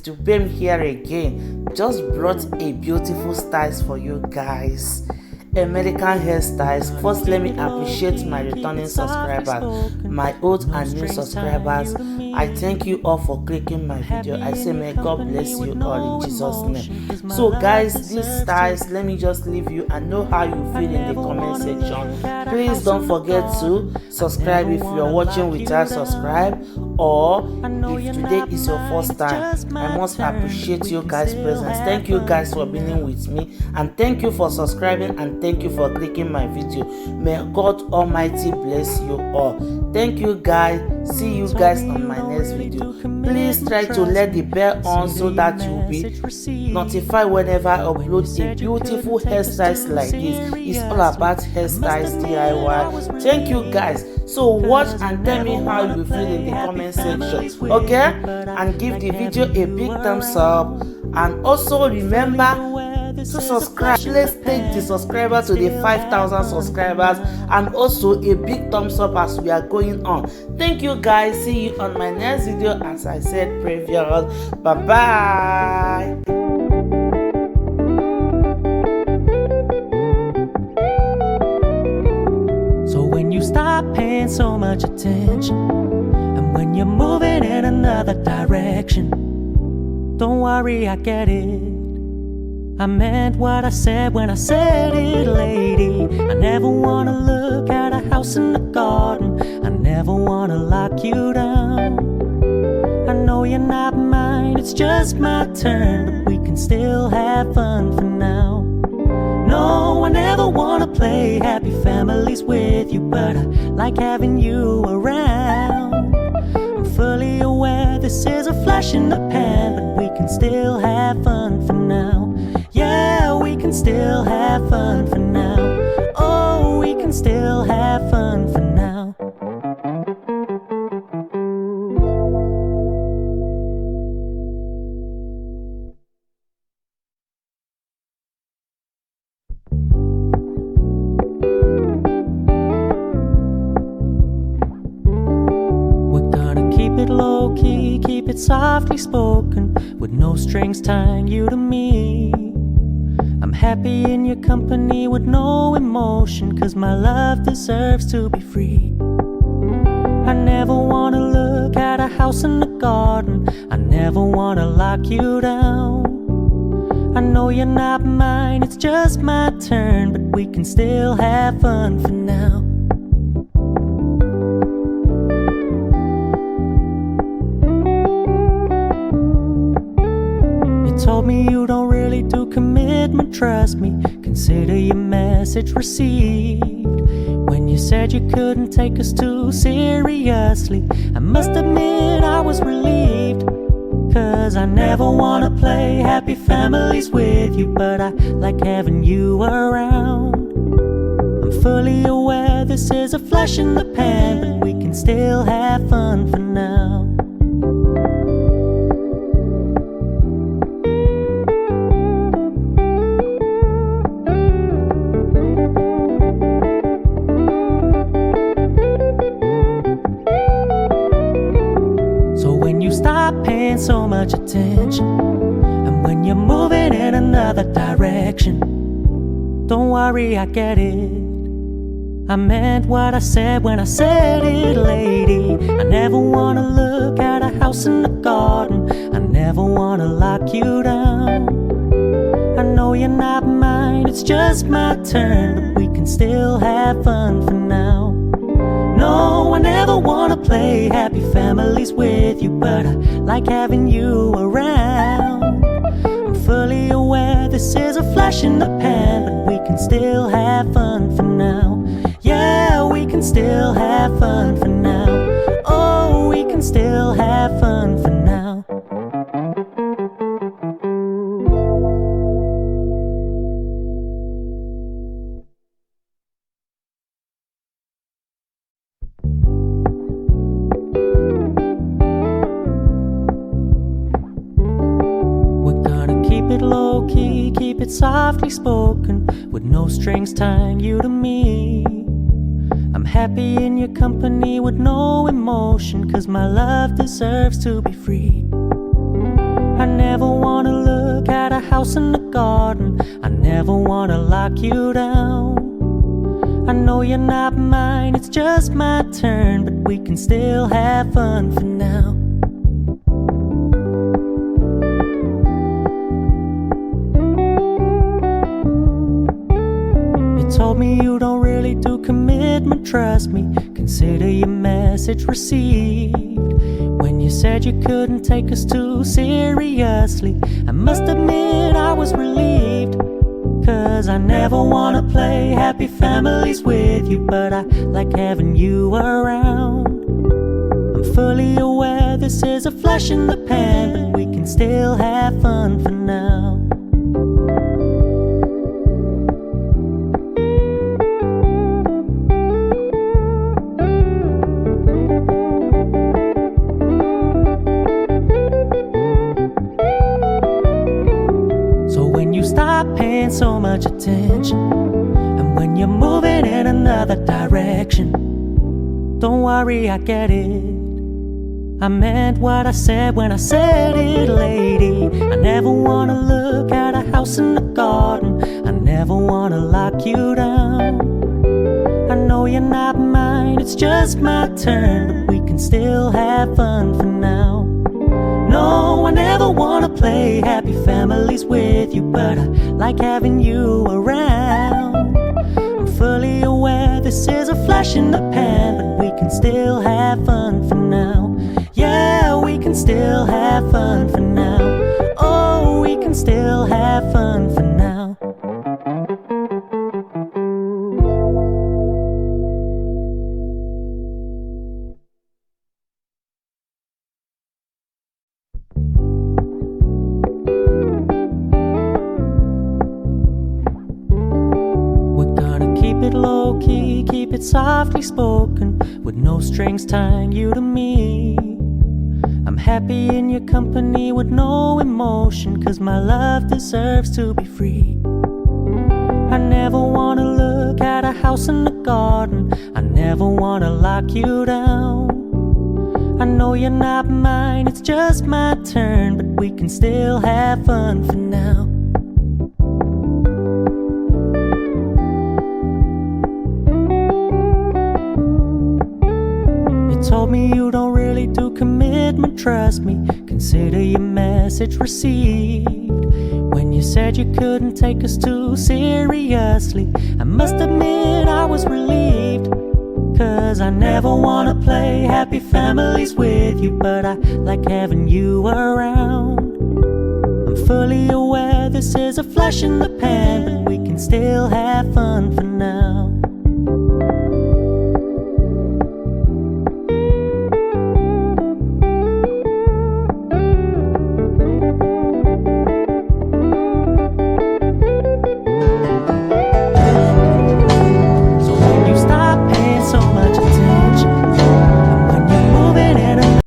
Dubem here again. Just brought a beautiful styles for you guys. American hairstyles. First, let me appreciate my returning subscribers, my old and new subscribers. I thank you all for clicking my video. I say may God bless you all in Jesus' name. So guys, these styles, let me just leave you and know how you feel in the comment section. Please don't forget to subscribe if you're watching without subscribe, or if today is your first time. I must appreciate you guys' presence. Thank you guys for being with me, and thank you for subscribing, and thank you for clicking my video. May God Almighty bless you all. Thank you guys. See you guys on my next video. Please try to let the bell on so that you'll be notified whenever I upload a beautiful hairstyles like this. It's all about hairstyles DIY. Thank you guys. So watch and tell me how you feel in the comment section, okay? And give the video a big thumbs up, and also remember to subscribe. Let's take the subscriber to the 5,000 subscribers, and also a big thumbs up as we are going on. Thank you guys. See you on my next video. As I said previous, bye bye. So when you stop paying so much attention, and when you're moving in another direction, don't worry, I get it. I meant what I said when I said it, lady. I never wanna look at a house in the garden. I never wanna lock you down. I know you're not mine, it's just my turn, but we can still have fun for now. No, I never wanna play happy families with you, but I like having you around. I'm fully aware this is a flash in the pan, but we can still have fun for now. Yeah, we can still have fun for now. Oh, we can still have fun for now. We're gonna keep it low-key, keep it softly spoken, with no strings tying you to me. I'm happy in your company with no emotion, 'cause my love deserves to be free. I never wanna look at a house in the garden. I never wanna lock you down. I know you're not mine, it's just my turn, but we can still have fun for now. Told me you don't really do commitment, trust me. Consider your message received. When you said you couldn't take us too seriously, I must admit I was relieved. 'Cause I never wanna play happy families with you, but I like having you around. I'm fully aware this is a flash in the pan, but we can still have fun for now. Stop paying so much attention, and when you're moving in another direction, don't worry, I get it. I meant what I said when I said it, lady. I never wanna look at a house in the garden. I never wanna lock you down. I know you're not mine, it's just my turn, but we can still have fun for now. No, I never wanna play happy families with you, but I like having you around. I'm fully aware this is a flash in the pan, but we can still have fun for now. Yeah, we can still have fun for now. Oh, we can still have fun for now. Low-key, keep it softly spoken, with no strings tying you to me. I'm happy in your company with no emotion, 'cause my love deserves to be free. I never wanna look at a house in the garden. I never wanna lock you down. I know you're not mine, it's just my turn, but we can still have fun for now. You told me you don't really do commitment, trust me. Consider your message received. When you said you couldn't take us too seriously, I must admit I was relieved. 'Cause I never wanna play happy families with you, but I like having you around. I'm fully aware this is a flash in the pan, but we can still have fun for now. Stop paying so much attention, and when you're moving in another direction, don't worry, I get it. I meant what I said when I said it, lady. I never wanna look at a house in the garden. I never wanna lock you down. I know you're not mine, it's just my turn, but we can still have fun for now. No, I never wanna play happy families with you, but I like having you around. I'm fully aware this is a flash in the pan, but we can still have fun for now. Yeah, we can still have fun for now. Oh, we can still have fun for now. Keep it low-key, keep it softly spoken, with no strings tying you to me. I'm happy in your company with no emotion, 'cause my love deserves to be free. I never wanna look at a house in the garden. I never wanna lock you down. I know you're not mine, it's just my turn, but we can still have fun for now. Told me you don't really do commitment, trust me. Consider your message received. When you said you couldn't take us too seriously, I must admit I was relieved. 'Cause I never wanna play happy families with you, but I like having you around. I'm fully aware this is a flash in the pan, but we can still have fun for now.